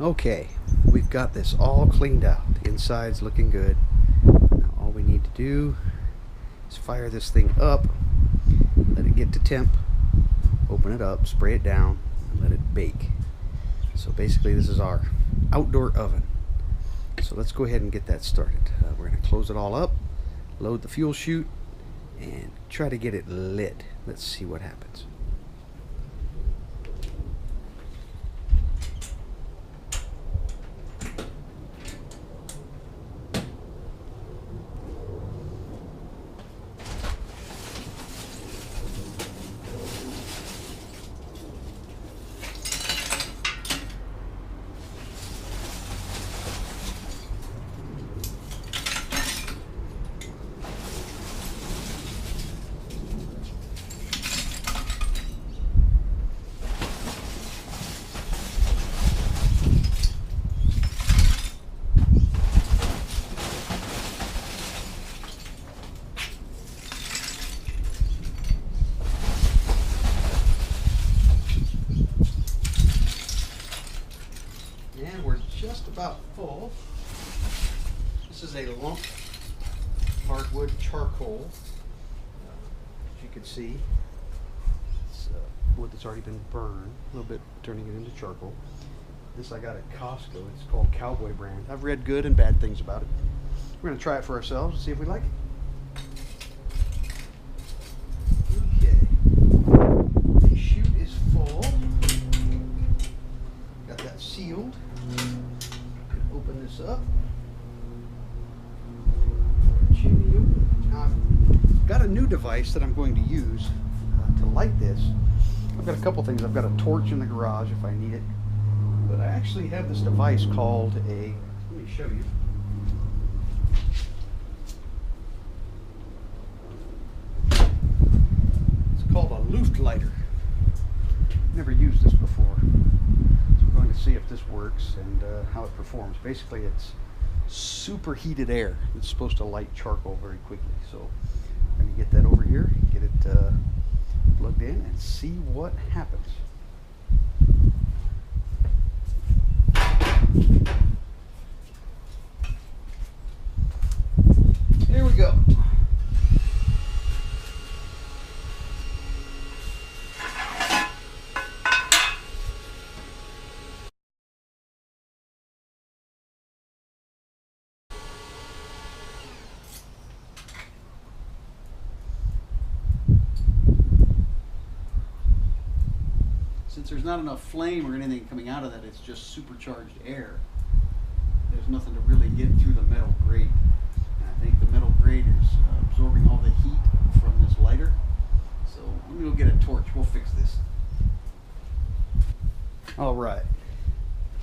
Okay, we've got this all cleaned out. The inside's looking good. Now all we need to do is fire this thing up, let it get to temp, open it up, spray it down, and let it bake. So basically this is our outdoor oven. So let's go ahead and get that started. We're going to close it all up, load the fuel chute, and try to get it lit. Let's see what happens. And we're just about full. This is a lump hardwood charcoal. As you can see, it's wood that's already been burned, a little bit turning it into charcoal. This I got at Costco. It's called Cowboy brand. I've read good and bad things about it. We're going to try it for ourselves and see if we like it. Okay. The chute is full. Got that sealed. Open this up. Chimney open. Now I've got a new device that I'm going to use to light this. I've got a couple things. I've got a torch in the garage if I need it. But I actually have this device called a, let me show you. It's called a Luft lighter. Never used this before. So we're going to see if this works and how it performs. Basically it's superheated air. It's supposed to light charcoal very quickly. So let me get that over here, get it plugged in and see what happens. Here we go. Since there's not enough flame or anything coming out of that, it's just supercharged air. There's nothing to really get through the metal grate. And I think the metal grate is absorbing all the heat from this lighter. So let me go get a torch. We'll fix this. All right.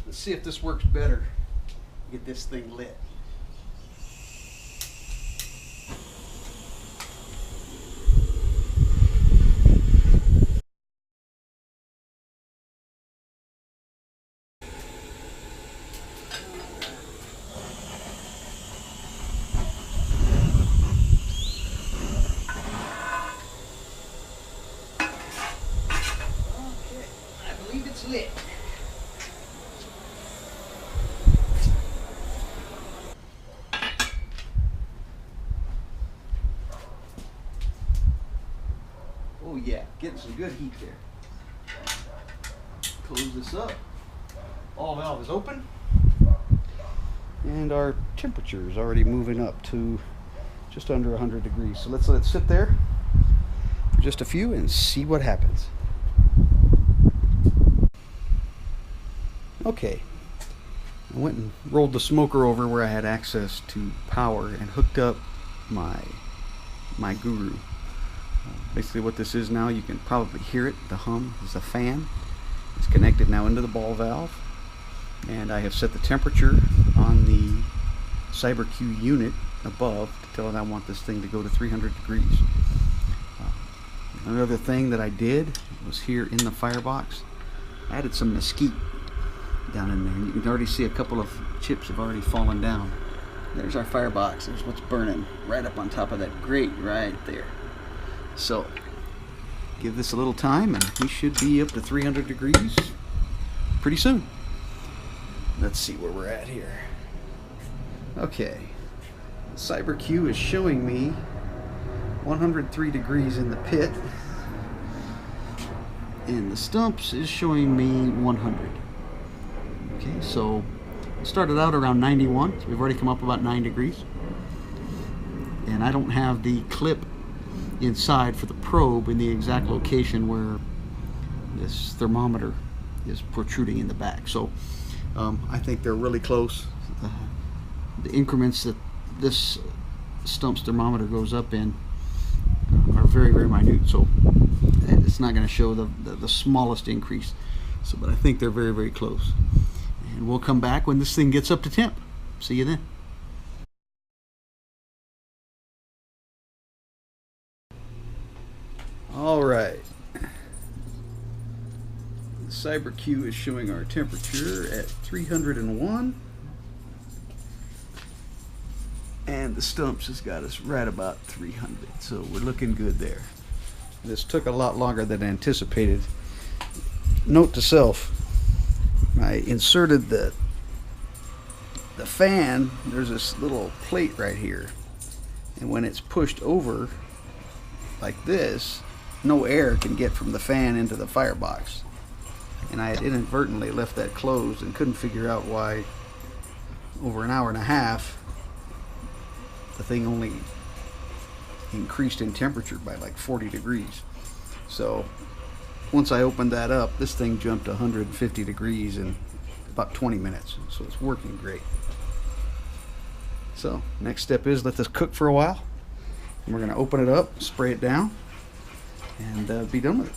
Let's see if this works better. Get this thing lit. It's lit. Oh yeah, getting some good heat there. Close this up. All valve is open. And our temperature is already moving up to just under 100 degrees. So let's let it sit there for just a few and see what happens. Okay, I went and rolled the smoker over where I had access to power and hooked up my Guru. Basically what this is now, you can probably hear it, the hum is a fan. It's connected now into the ball valve, and I have set the temperature on the CyberQ unit above to tell it I want this thing to go to 300 degrees. Another thing that I did was here in the firebox, I added some mesquite down in there. You can already see a couple of chips have already fallen down. There's our firebox. There's what's burning right up on top of that grate right there. So give this a little time and we should be up to 300 degrees pretty soon. Let's see where we're at here. Okay, CyberQ is showing me 103 degrees in the pit, and the Stumps is showing me 100. Okay, so it started out around 91, so we've already come up about 9 degrees. And I don't have the clip inside for the probe in the exact location where this thermometer is protruding in the back. So I think they're really close. The increments that this Stump's thermometer goes up in are very, very minute. So it's not going to show the smallest increase. So, but I think they're very, very close. And we'll come back when this thing gets up to temp. See you then. All right. The CyberQ is showing our temperature at 301. And the Stumps has got us right about 300. So we're looking good there. This took a lot longer than anticipated. Note to self, I inserted the fan. There's this little plate right here. And when it's pushed over like this, no air can get from the fan into the firebox. And I had inadvertently left that closed and couldn't figure out why over an hour and a half the thing only increased in temperature by like 40 degrees. So once I opened that up, this thing jumped 150 degrees in about 20 minutes. So it's working great. So next step is let this cook for a while. And we're going to open it up, spray it down, and be done with it.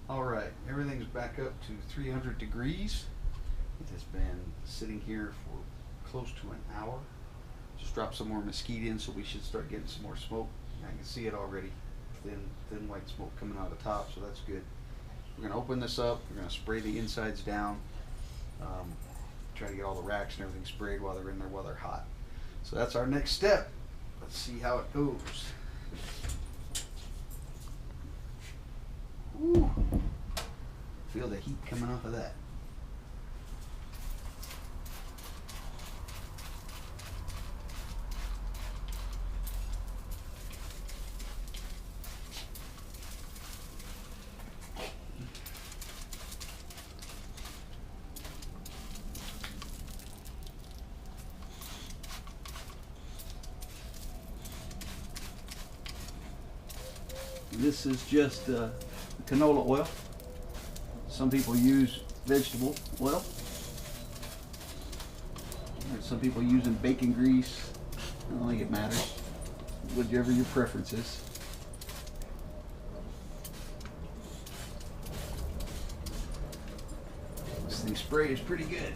Alright, everything's back up to 300 degrees. It has been sitting here for close to an hour. Just dropped some more mesquite in, so we should start getting some more smoke. I can see it already, thin white smoke coming out of the top, so that's good. We're going to open this up, we're going to spray the insides down, try to get all the racks and everything sprayed while they're in there while they're hot. So that's our next step. Let's see how it goes. Ooh. Feel the heat coming off of that. This is just canola oil. Some people use vegetable oil. There's some people using bacon grease. I don't think it matters. Whatever your preference is. This thing spray is pretty good.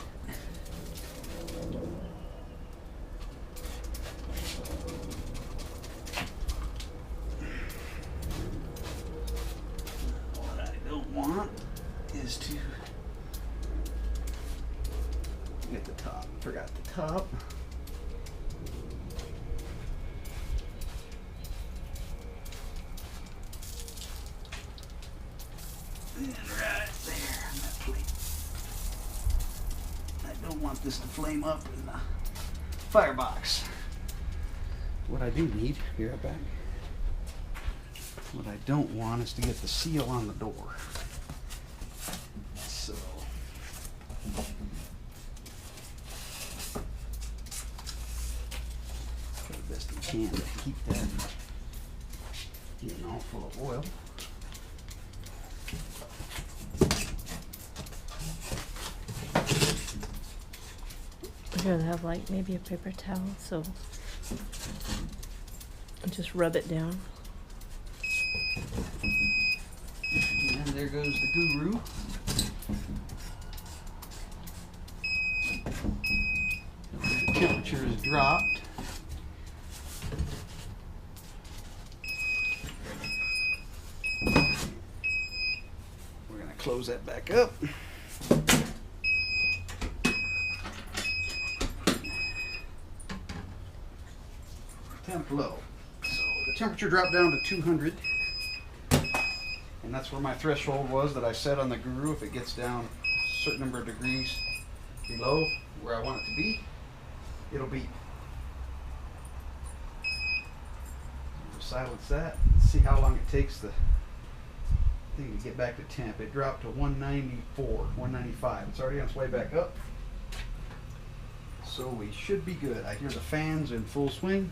Want is to get the top. Forgot the top. And right there on that plate. I don't want this to flame up in the firebox. What I do need, be right back. What I don't want is to get the seal on the door. So try the best we can to keep that getting all full of oil. I'd rather have like maybe a paper towel, so just rub it down. And there goes the guru. The temperature is dropped. We're going to close that back up. Temp low. So the temperature dropped down to 200. And that's where my threshold was that I set on the Guru. If it gets down a certain number of degrees below where I want it to be, it'll beep. We'll silence that. See how long it takes the thing to get back to temp. It dropped to 194, 195. It's already on its way back up. So we should be good. I hear the fans in full swing.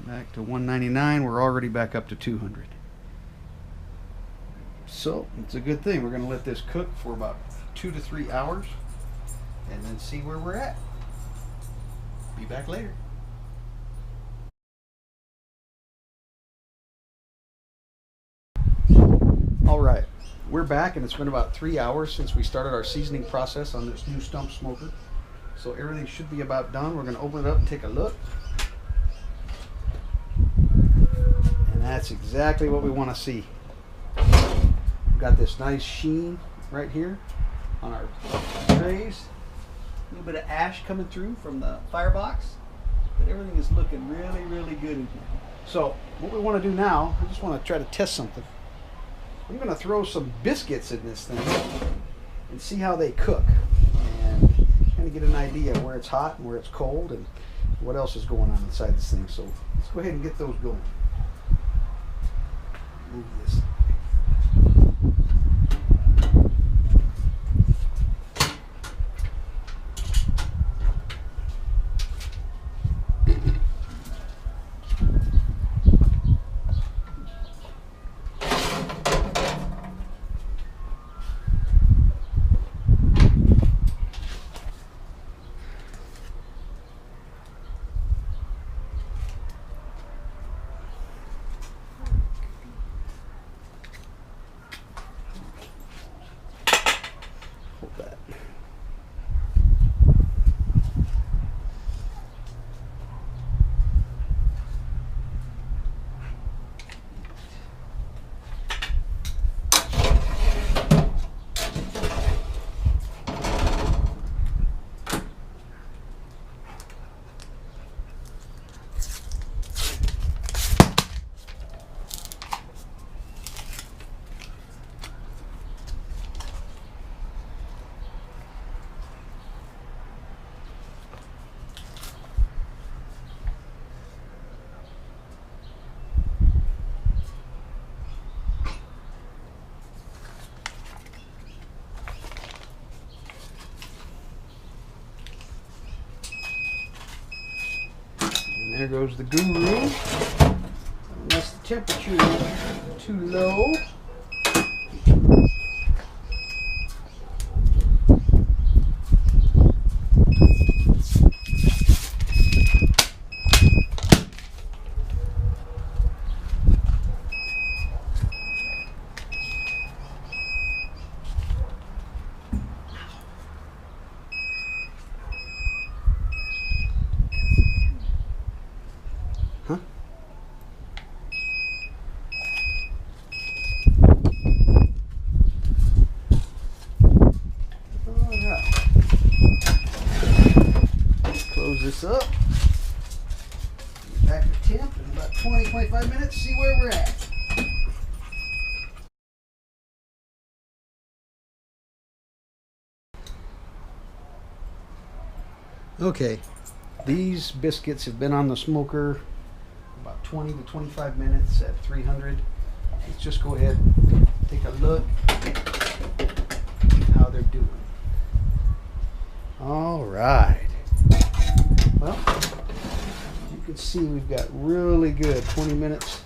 Back to 199. We're already back up to 200. So it's a good thing. We're going to let this cook for about 2 to 3 hours and then see where we're at. Be back later. All right, we're back, and it's been about 3 hours since we started our seasoning process on this new Stump smoker. So everything should be about done. We're going to open it up and take a look. And that's exactly what we want to see. We've got this nice sheen right here on our trays. A little bit of ash coming through from the firebox. But everything is looking really, really good in here. So what we want to do now, I just want to try to test something. I'm going to throw some biscuits in this thing and see how they cook. And kind of get an idea of where it's hot and where it's cold and what else is going on inside this thing. So let's go ahead and get those going. Move this. That. There goes the Guru. Unless the temperature is too low. Huh? Alright. Close this up. Get back to temp in about 20-25 minutes, see where we're at. Okay, these biscuits have been on the smoker about 20 to 25 minutes at 300. Let's just go ahead and take a look at how they're doing. All right. Well, you can see we've got really good 20 minutes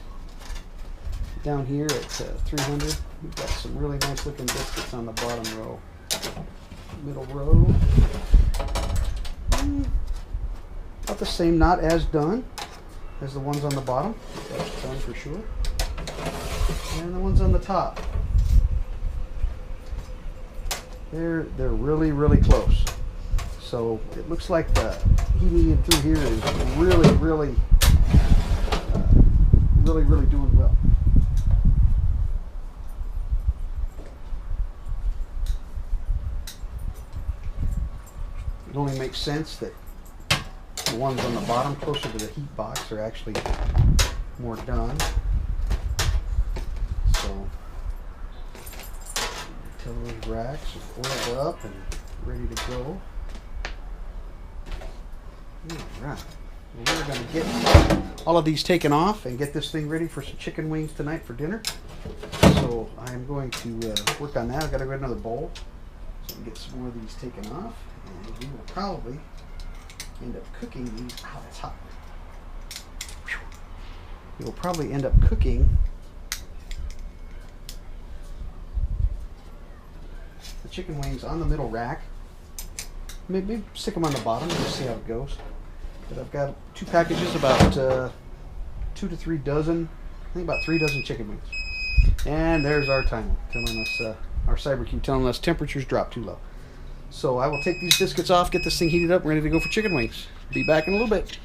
down here at 300. We've got some really nice looking biscuits on the bottom row. Middle row. About the same, not as done as the ones on the bottom. That's done for sure. And the ones on the top. They're really, really close. So it looks like the heating in through here is really, really doing well. It only makes sense that the ones on the bottom closer to the heat box are actually more done. So Till those racks are oiled up and ready to go. Alright. Well, we're going to get all of these taken off and get this thing ready for some chicken wings tonight for dinner. So I'm going to work on that. I've got to get another bowl so I can get some more of these taken off. And we will probably end up cooking these. Ow, that's hot. We will probably end up cooking the chicken wings on the middle rack. Maybe stick them on the bottom and just see how it goes. But I've got 2 packages, about 2 to 3 dozen, I think about 3 dozen chicken wings. And there's our timer telling us, our CyberQ telling us temperatures dropped too low. So I will take these biscuits off, get this thing heated up, ready to go for chicken wings. Be back in a little bit.